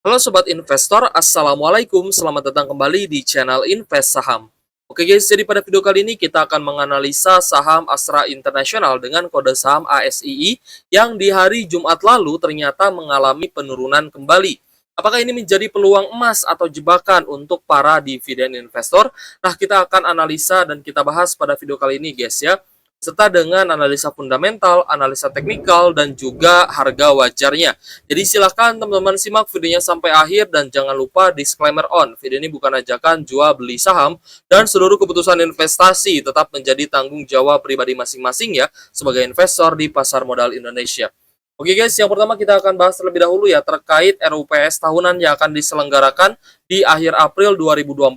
Halo Sobat Investor, Assalamualaikum, selamat datang kembali di channel Invest Saham. Oke guys, jadi pada video kali ini kita akan menganalisa saham Astra International dengan kode saham ASII yang di hari Jumat lalu ternyata mengalami penurunan kembali. Apakah ini menjadi peluang emas atau jebakan untuk para dividen investor? Nah, kita akan analisa dan kita bahas pada video kali ini guys ya, serta dengan analisa fundamental, analisa teknikal, dan juga harga wajarnya. Jadi silahkan teman-teman simak videonya sampai akhir dan jangan lupa disclaimer on. Video ini bukan ajakan jual beli saham dan seluruh keputusan investasi tetap menjadi tanggung jawab pribadi masing-masing ya sebagai investor di pasar modal Indonesia. Oke guys, yang pertama kita akan bahas terlebih dahulu ya terkait RUPS tahunan yang akan diselenggarakan di akhir April 2024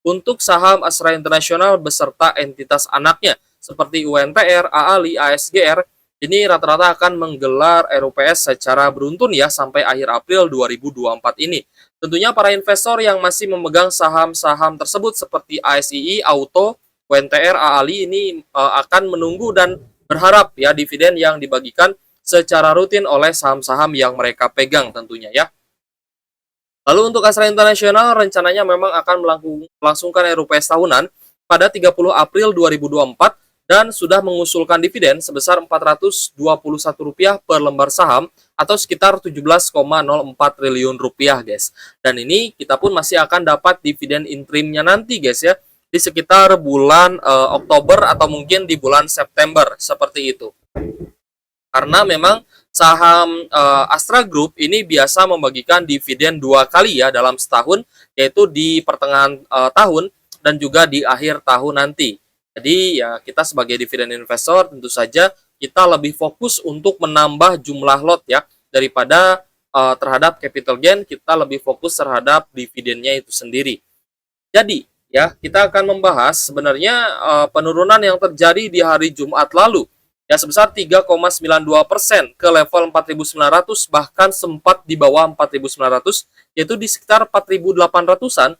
untuk saham Astra International beserta entitas anaknya seperti UNTR, AALI, ASGR. Ini rata-rata akan menggelar RUPS secara beruntun ya sampai akhir April 2024 ini. Tentunya para investor yang masih memegang saham-saham tersebut seperti ASII, Auto, UNTR, AALI ini akan menunggu dan berharap ya dividen yang dibagikan secara rutin oleh saham-saham yang mereka pegang tentunya ya. Lalu untuk Astra International rencananya memang akan melangsungkan RUPS tahunan pada 30 April 2024 dan sudah mengusulkan dividen sebesar Rp421 per lembar saham atau sekitar 17,04 triliun rupiah guys. Dan ini kita pun masih akan dapat dividen interimnya nanti guys ya di sekitar bulan Oktober atau mungkin di bulan September seperti itu. Karena memang saham Astra Group ini biasa membagikan dividen 2 kali ya dalam setahun, yaitu di pertengahan tahun dan juga di akhir tahun nanti. Jadi ya kita sebagai dividen investor tentu saja kita lebih fokus untuk menambah jumlah lot ya daripada terhadap capital gain, kita lebih fokus terhadap dividennya itu sendiri. Jadi ya kita akan membahas sebenarnya penurunan yang terjadi di hari Jumat lalu ya sebesar 3,92% ke level 4.900 bahkan sempat di bawah 4.900 yaitu di sekitar 4.800-an.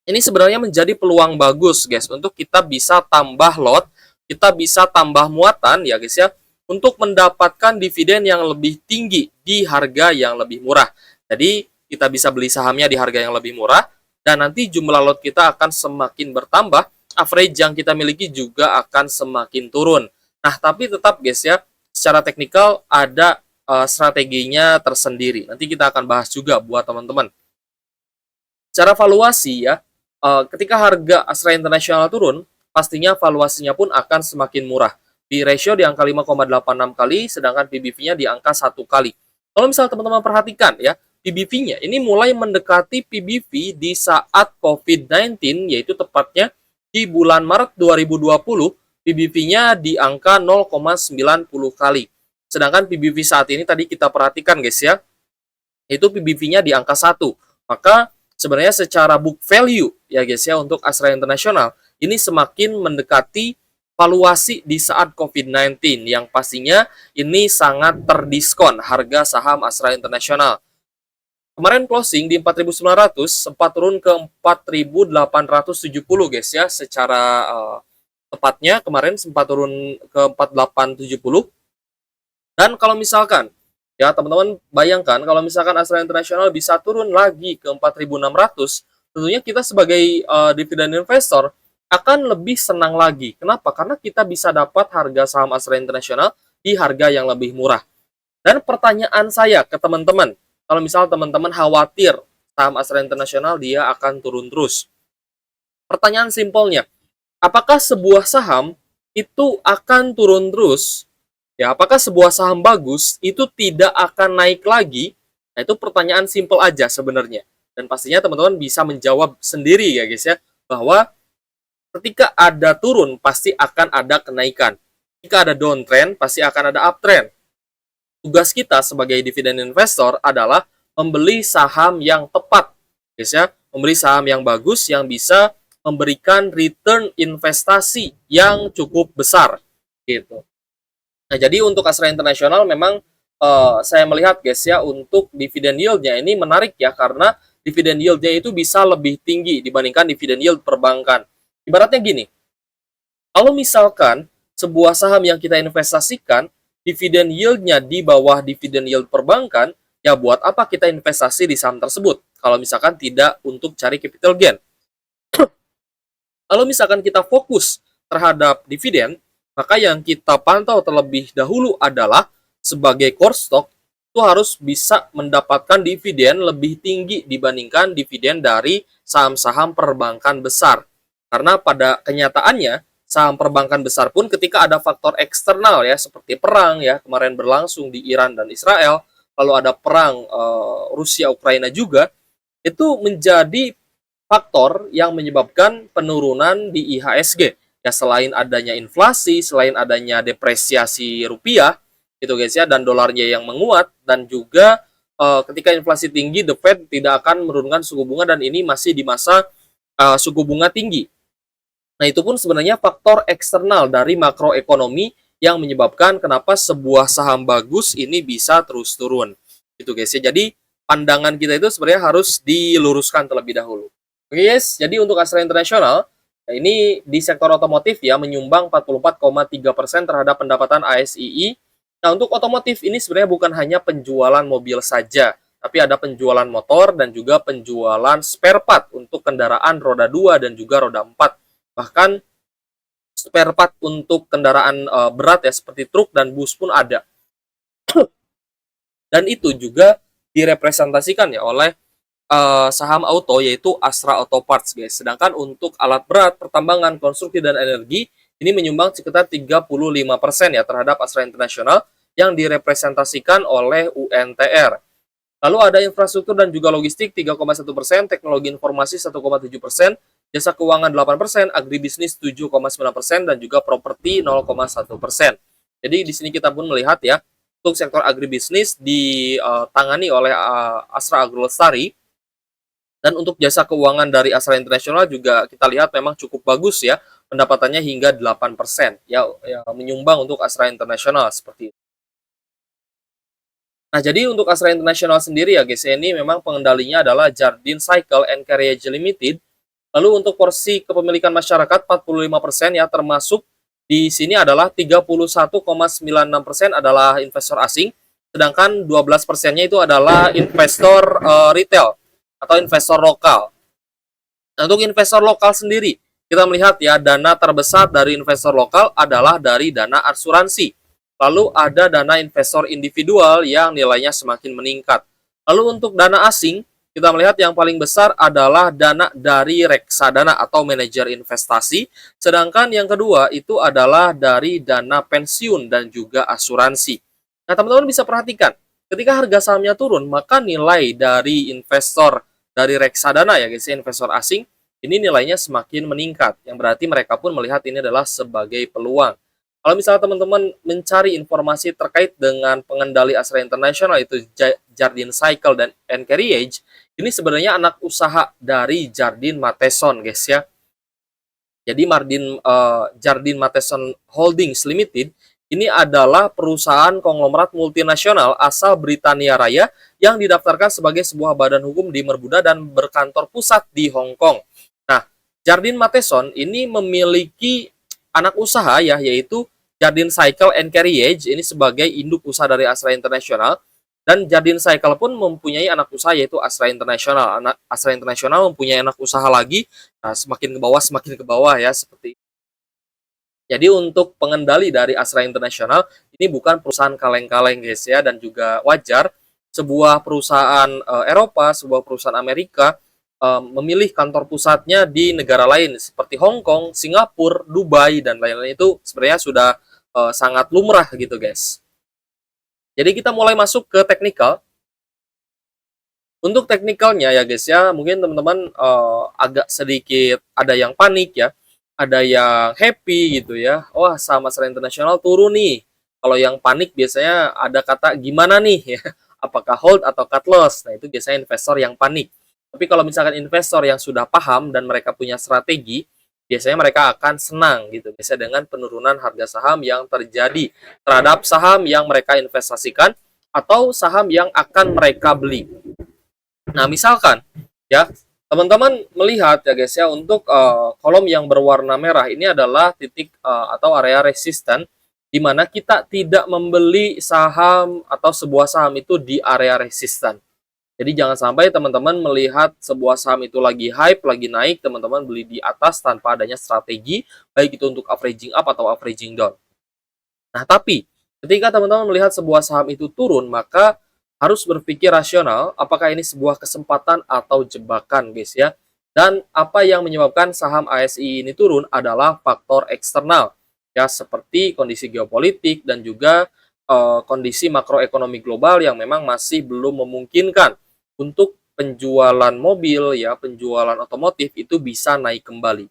Ini sebenarnya menjadi peluang bagus guys untuk kita bisa tambah lot, kita bisa tambah muatan ya guys ya untuk mendapatkan dividen yang lebih tinggi di harga yang lebih murah. Jadi kita bisa beli sahamnya di harga yang lebih murah dan nanti jumlah lot kita akan semakin bertambah, average yang kita miliki juga akan semakin turun. Nah, tapi tetap guys ya, secara teknikal ada strateginya tersendiri. Nanti kita akan bahas juga buat teman-teman. Secara valuasi ya, ketika harga Astra International turun, pastinya valuasinya pun akan semakin murah. Di ratio di angka 5,86 kali, sedangkan PBV-nya di angka 1 kali. Kalau misal teman-teman perhatikan ya, PBV-nya ini mulai mendekati PBV di saat COVID-19, yaitu tepatnya di bulan Maret 2020, PBV-nya di angka 0,90 kali. Sedangkan PBV saat ini tadi kita perhatikan guys ya, itu PBV-nya di angka 1. Maka sebenarnya secara book value ya guys ya untuk Astra International ini semakin mendekati valuasi di saat COVID-19 yang pastinya ini sangat terdiskon harga saham Astra International. Kemarin closing di 4.900 sempat turun ke 4.870 guys ya secara tepatnya kemarin sempat turun ke 4870. Dan kalau misalkan ya teman-teman bayangkan kalau misalkan Astra International bisa turun lagi ke 4.600, tentunya kita sebagai dividen investor akan lebih senang lagi. Kenapa? Karena kita bisa dapat harga saham Astra International di harga yang lebih murah. Dan pertanyaan saya ke teman-teman, kalau misal teman-teman khawatir saham Astra International dia akan turun terus. Pertanyaan simpelnya, apakah sebuah saham itu akan turun terus? Ya, apakah sebuah saham bagus itu tidak akan naik lagi? Nah, itu pertanyaan simpel aja sebenarnya. Dan pastinya teman-teman bisa menjawab sendiri ya guys ya, bahwa ketika ada turun pasti akan ada kenaikan. Jika ada downtrend pasti akan ada uptrend. Tugas kita sebagai dividen investor adalah membeli saham yang tepat, guys ya, membeli saham yang bagus yang bisa memberikan return investasi yang cukup besar gitu. Nah, jadi untuk Astra International memang saya melihat guys ya untuk dividen yield-nya ini menarik ya karena dividen yield-nya itu bisa lebih tinggi dibandingkan dividen yield perbankan. Ibaratnya gini, kalau misalkan sebuah saham yang kita investasikan dividen yield-nya di bawah dividen yield perbankan, Ya, buat apa kita investasi di saham tersebut kalau misalkan tidak untuk cari capital gain? Kalau misalkan kita fokus terhadap dividen, maka yang kita pantau terlebih dahulu adalah sebagai core stock itu harus bisa mendapatkan dividen lebih tinggi dibandingkan dividen dari saham-saham perbankan besar. Karena pada kenyataannya saham perbankan besar pun ketika ada faktor eksternal ya seperti perang ya kemarin berlangsung di Iran dan Israel, lalu ada perang Rusia Ukraina juga, itu menjadi faktor yang menyebabkan penurunan di IHSG. Ya selain adanya inflasi, selain adanya depresiasi rupiah, gitu guys ya, dan dolarnya yang menguat, dan juga ketika inflasi tinggi, The Fed tidak akan menurunkan suku bunga dan ini masih di masa suku bunga tinggi. Nah itu pun sebenarnya faktor eksternal dari makroekonomi yang menyebabkan kenapa sebuah saham bagus ini bisa terus turun, gitu guys ya. Jadi pandangan kita itu sebenarnya harus diluruskan terlebih dahulu. Oke guys, jadi untuk Astra International, ya ini di sektor otomotif ya menyumbang 44,3% terhadap pendapatan ASII. Nah, untuk otomotif ini sebenarnya bukan hanya penjualan mobil saja, tapi ada penjualan motor dan juga penjualan spare part untuk kendaraan roda 2 dan juga roda 4. Bahkan spare part untuk kendaraan berat ya seperti truk dan bus pun ada. Dan itu juga direpresentasikan ya oleh saham auto yaitu Astra Auto Parts guys. Sedangkan untuk alat berat, pertambangan, konstruksi dan energi ini menyumbang sekitar 35% ya terhadap Astra International yang direpresentasikan oleh UNTR. Lalu ada infrastruktur dan juga logistik 3,1%, teknologi informasi 1,7%, jasa keuangan 8%, agribisnis 7,9% dan juga properti 0,1%. Jadi di sini kita pun melihat ya untuk sektor agribisnis ditangani oleh Astra Agrolestari. Dan untuk jasa keuangan dari Astra International juga kita lihat memang cukup bagus ya, pendapatannya hingga 8% ya, menyumbang untuk Astra International seperti itu. Nah, jadi untuk Astra International sendiri ya guys, ini memang pengendalinya adalah Jardine Cycle and Carriage Limited. Lalu untuk porsi kepemilikan masyarakat 45% ya, termasuk di sini adalah 31,96% adalah investor asing, sedangkan 12%-nya itu adalah investor retail atau investor lokal. Nah, untuk investor lokal sendiri, kita melihat ya dana terbesar dari investor lokal adalah dari dana asuransi. Lalu ada dana investor individual yang nilainya semakin meningkat. Lalu untuk dana asing, kita melihat yang paling besar adalah dana dari reksadana atau manajer investasi. Sedangkan yang kedua itu adalah dari dana pensiun dan juga asuransi. Nah, teman-teman bisa perhatikan, ketika harga sahamnya turun, maka nilai dari investor dari reksadana ya guys, investor asing, ini nilainya semakin meningkat. Yang berarti mereka pun melihat ini adalah sebagai peluang. Kalau misalnya teman-teman mencari informasi terkait dengan pengendali Astra International itu Jardine Cycle dan Carriage, ini sebenarnya anak usaha dari Jardine Matheson guys ya. Jadi Jardine Matheson Holdings Limited ini adalah perusahaan konglomerat multinasional asal Britania Raya yang didaftarkan sebagai sebuah badan hukum di Bermuda dan berkantor pusat di Hong Kong. Nah, Jardine Matheson ini memiliki anak usaha ya, yaitu Jardine Cycle and Carriage ini sebagai induk usaha dari Astra International, dan Jardine Cycle pun mempunyai anak usaha yaitu Astra International. Astra International mempunyai anak usaha lagi, nah, semakin ke bawah ya seperti. Jadi untuk pengendali dari Astra International ini bukan perusahaan kaleng-kaleng guys ya, dan juga wajar sebuah perusahaan Eropa, sebuah perusahaan Amerika memilih kantor pusatnya di negara lain seperti Hong Kong, Singapura, Dubai dan lain-lain, itu sebenarnya sudah sangat lumrah gitu guys. Jadi kita mulai masuk ke teknikal. Untuk teknikalnya ya guys ya, mungkin teman-teman agak sedikit ada yang panik ya, ada yang happy gitu ya. Wah, saham Astra International turun nih. Kalau yang panik biasanya ada kata gimana nih ya, apakah hold atau cut loss. Nah, itu biasanya investor yang panik. Tapi kalau misalkan investor yang sudah paham dan mereka punya strategi, biasanya mereka akan senang gitu. Biasanya dengan penurunan harga saham yang terjadi terhadap saham yang mereka investasikan atau saham yang akan mereka beli. Nah, misalkan ya, teman-teman melihat ya guys ya, untuk kolom yang berwarna merah ini adalah titik atau area resisten di mana kita tidak membeli saham atau sebuah saham itu di area resisten. Jadi jangan sampai teman-teman melihat sebuah saham itu lagi hype, lagi naik, teman-teman beli di atas tanpa adanya strategi, baik itu untuk averaging up atau averaging down. Nah, tapi ketika teman-teman melihat sebuah saham itu turun, maka harus berpikir rasional, apakah ini sebuah kesempatan atau jebakan, guys ya. Dan apa yang menyebabkan saham ASI ini turun adalah faktor eksternal, ya seperti kondisi geopolitik dan juga kondisi makroekonomi global yang memang masih belum memungkinkan untuk penjualan mobil, ya penjualan otomotif itu bisa naik kembali.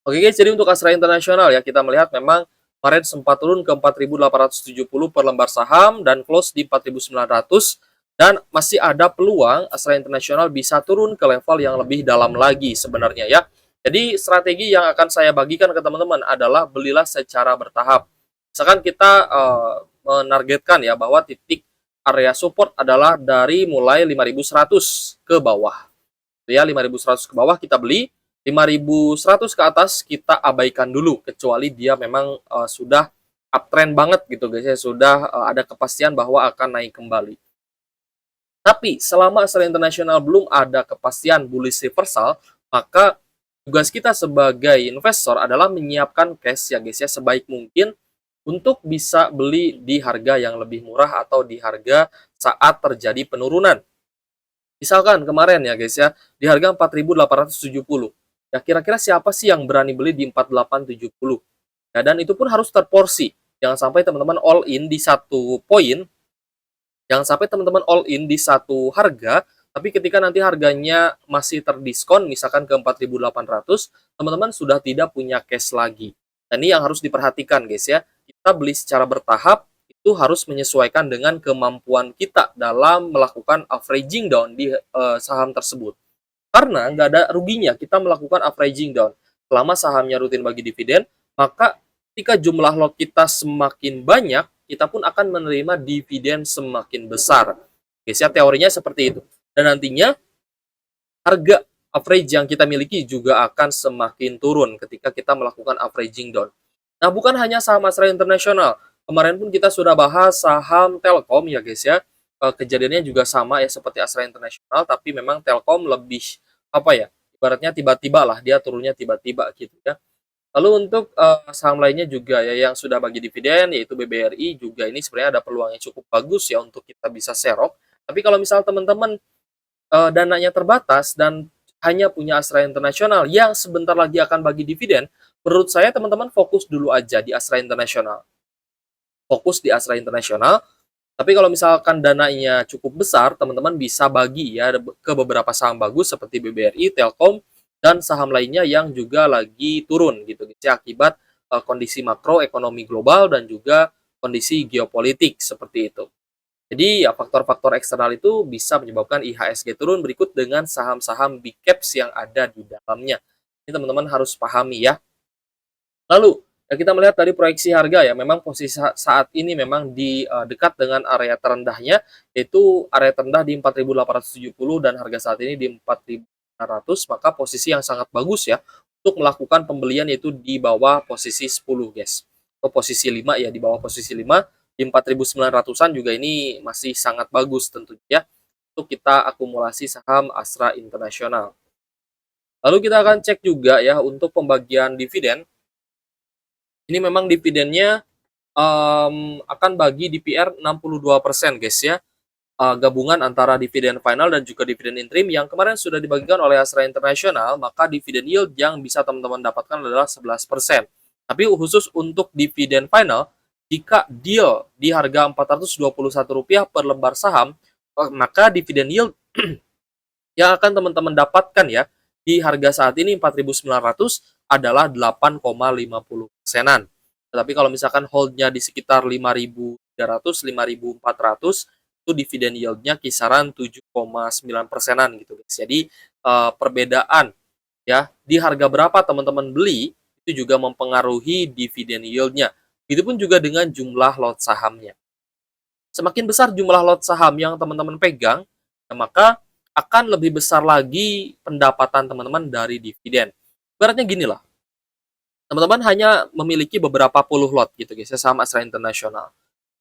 Oke guys, jadi untuk Astra Internasional ya, kita melihat memang kemarin sempat turun ke 4.870 per lembar saham dan close di 4.900, dan masih ada peluang Astra Internasional bisa turun ke level yang lebih dalam lagi sebenarnya ya. Jadi strategi yang akan saya bagikan ke teman-teman adalah belilah secara bertahap. Misalkan kita menargetkan ya bahwa titik area support adalah dari mulai 5.100 ke bawah. Ya, 5.100 ke bawah kita beli, 5.100 ke atas kita abaikan dulu, kecuali dia memang sudah uptrend banget gitu guys ya, sudah ada kepastian bahwa akan naik kembali. Tapi selama secara internasional belum ada kepastian bullish reversal, maka tugas kita sebagai investor adalah menyiapkan cash ya guys ya sebaik mungkin untuk bisa beli di harga yang lebih murah atau di harga saat terjadi penurunan. Misalkan kemarin ya guys ya, di harga 4.870. Ya kira-kira siapa sih yang berani beli di 4.870? Ya, dan itu pun harus terporsi. Jangan sampai teman-teman all in di satu poin, jangan sampai teman-teman all in di satu harga, tapi ketika nanti harganya masih terdiskon, misalkan ke 4.800, teman-teman sudah tidak punya cash lagi. Dan ini yang harus diperhatikan guys ya. Kita beli secara bertahap, itu harus menyesuaikan dengan kemampuan kita dalam melakukan averaging down di saham tersebut. Karena nggak ada ruginya kita melakukan averaging down. Selama sahamnya rutin bagi dividen, maka ketika jumlah lot kita semakin banyak, kita pun akan menerima dividen semakin besar. Guys ya, teorinya seperti itu. Dan nantinya harga average yang kita miliki juga akan semakin turun ketika kita melakukan averaging down. Nah, bukan hanya saham Astra Internasional. Kemarin pun kita sudah bahas saham Telkom ya guys ya. Kejadiannya juga sama ya seperti Astra Internasional, tapi memang Telkom lebih apa ya? Ibaratnya tiba-tiba lah dia turunnya tiba-tiba gitu ya. Lalu untuk saham lainnya juga ya yang sudah bagi dividen yaitu BBRI juga ini sebenarnya ada peluang yang cukup bagus ya untuk kita bisa serok. Tapi kalau misal teman-teman dananya terbatas dan hanya punya Astra Internasional yang sebentar lagi akan bagi dividen, menurut saya teman-teman fokus dulu aja di Astra Internasional. Fokus di Astra Internasional. Tapi kalau misalkan dananya cukup besar, teman-teman bisa bagi ya ke beberapa saham bagus seperti BBRI, Telkom, dan saham lainnya yang juga lagi turun gitu ya akibat kondisi makro ekonomi global dan juga kondisi geopolitik seperti itu. Jadi ya faktor-faktor eksternal itu bisa menyebabkan IHSG turun berikut dengan saham-saham big caps yang ada di dalamnya. Ini teman-teman harus pahami ya. Lalu ya kita melihat dari proyeksi harga ya, memang posisi saat ini memang di dekat dengan area terendahnya, yaitu area terendah di 4.870 dan harga saat ini di 4.900, maka posisi yang sangat bagus ya untuk melakukan pembelian yaitu di bawah posisi 10 guys. Atau posisi 5 ya, di bawah posisi 5 di 4.900-an juga ini masih sangat bagus tentunya untuk kita akumulasi saham Astra Internasional. Lalu kita akan cek juga ya untuk pembagian dividen. Ini memang dividennya akan bagi DPR 62% guys ya. Gabungan antara dividen final dan juga dividen interim yang kemarin sudah dibagikan oleh Astra Internasional, maka dividen yield yang bisa teman-teman dapatkan adalah 11%. Tapi khusus untuk dividen final, jika deal di harga Rp421 per lembar saham, maka dividen yield yang akan teman-teman dapatkan ya di harga saat ini 4.900 adalah 8,50%-an. Tetapi kalau misalkan holdnya di sekitar 5.300, 5.400, itu dividen yield-nya kisaran 7,9%-an gitu guys. Jadi perbedaan ya di harga berapa teman-teman beli itu juga mempengaruhi dividen yield-nya. Begitupun juga dengan jumlah lot sahamnya. Semakin besar jumlah lot saham yang teman-teman pegang, ya maka akan lebih besar lagi pendapatan teman-teman dari dividen. Ibaratnya gini lah, teman-teman hanya memiliki beberapa puluh lot gitu guys ya saham Astra International.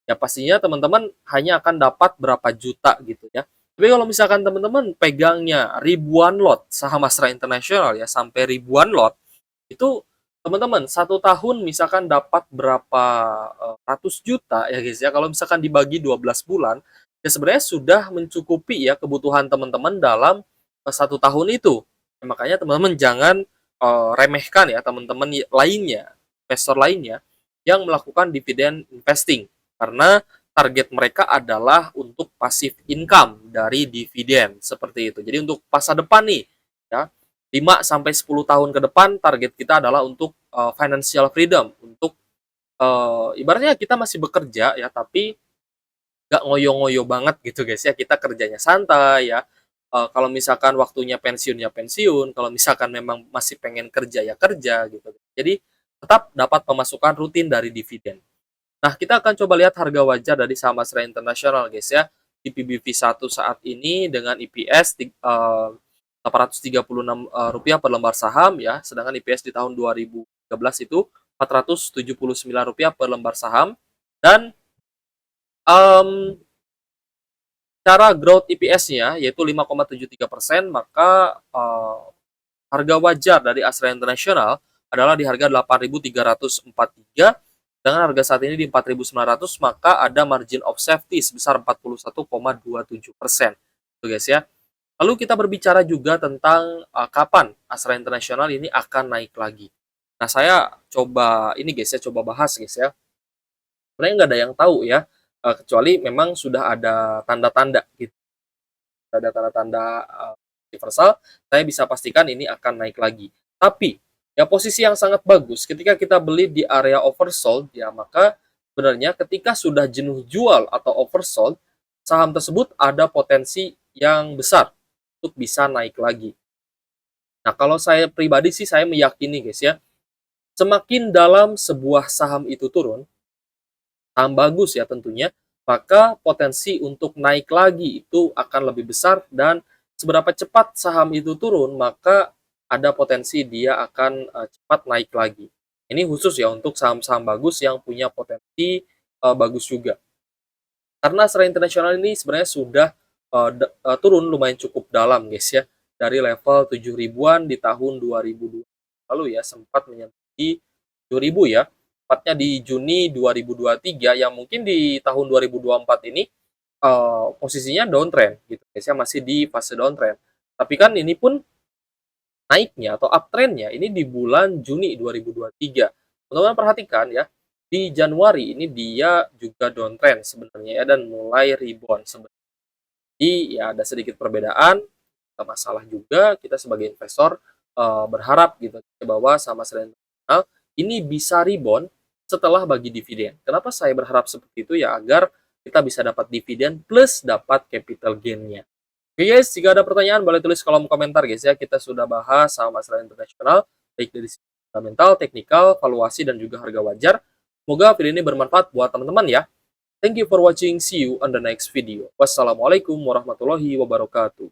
Ya pastinya teman-teman hanya akan dapat berapa juta gitu ya. Tapi kalau misalkan teman-teman pegangnya ribuan lot saham Astra International ya sampai ribuan lot, itu teman-teman 1 tahun misalkan dapat berapa ratus juta ya guys ya. Kalau misalkan dibagi 12 bulan, ya sebenarnya sudah mencukupi ya kebutuhan teman-teman dalam 1 tahun itu. Ya, makanya teman-teman jangan remehkan ya teman-teman lainnya, investor lainnya yang melakukan dividen investing karena target mereka adalah untuk passive income dari dividen seperti itu. Jadi untuk masa depan nih ya 5 sampai 10 tahun ke depan target kita adalah untuk financial freedom, untuk ibaratnya kita masih bekerja ya tapi nggak ngoyo-ngoyo banget gitu guys ya, kita kerjanya santai ya. Kalau misalkan waktunya pensiun ya pensiun, kalau misalkan memang masih pengen kerja ya kerja gitu. Jadi tetap dapat pemasukan rutin dari dividen. Nah, kita akan coba lihat harga wajar dari saham Astra International guys ya. Di PBV1 saat ini dengan EPS Rp836 per lembar saham ya, sedangkan EPS di tahun 2013 itu Rp479 per lembar saham. Dan um, cara growth EPS-nya yaitu 5,73%, maka harga wajar dari Astra International adalah di harga 8.343 dengan harga saat ini di 4.900, maka ada margin of safety sebesar 41,27%. Tuh guys ya. Lalu kita berbicara juga tentang kapan Astra International ini akan naik lagi. Nah, saya coba ini guys ya, coba bahas guys ya. Sebenarnya nggak ada yang tahu ya, kecuali memang sudah ada tanda-tanda gitu. Ada tanda-tanda universal, saya bisa pastikan ini akan naik lagi. Tapi ya posisi yang sangat bagus ketika kita beli di area oversold ya, maka sebenarnya ketika sudah jenuh jual atau oversold, saham tersebut ada potensi yang besar untuk bisa naik lagi. Nah, kalau saya pribadi sih saya meyakini guys ya, semakin dalam sebuah saham itu turun, saham bagus ya tentunya, maka potensi untuk naik lagi itu akan lebih besar, dan seberapa cepat saham itu turun, maka ada potensi dia akan cepat naik lagi. Ini khusus ya untuk saham-saham bagus yang punya potensi bagus juga. Karena secara internasional ini sebenarnya sudah turun lumayan cukup dalam guys ya. Dari level 7 ribuan di tahun 2002 lalu ya, sempat menyentuh di 7.000 ya. Tepatnya di Juni 2023, yang mungkin di tahun 2024 ini posisinya downtrend gitu guys ya, masih di fase downtrend. Tapi kan ini pun naiknya atau uptrendnya ini di bulan Juni 2023. Teman-teman perhatikan ya, di Januari ini dia juga downtrend sebenarnya ya, dan mulai rebound sebenarnya. Jadi ya ada sedikit perbedaan, nggak masalah juga, kita sebagai investor berharap gitu bahwa sama internasional ini bisa rebound setelah bagi dividen. Kenapa saya berharap seperti itu ya? Agar kita bisa dapat dividen plus dapat capital gain-nya. Oke guys, jika ada pertanyaan boleh tulis kolom komentar guys ya. Kita sudah bahas saham Astra International, baik dari sisi fundamental, teknikal, valuasi, dan juga harga wajar. Semoga video ini bermanfaat buat teman-teman ya. Thank you for watching. See you on the next video. Wassalamualaikum warahmatullahi wabarakatuh.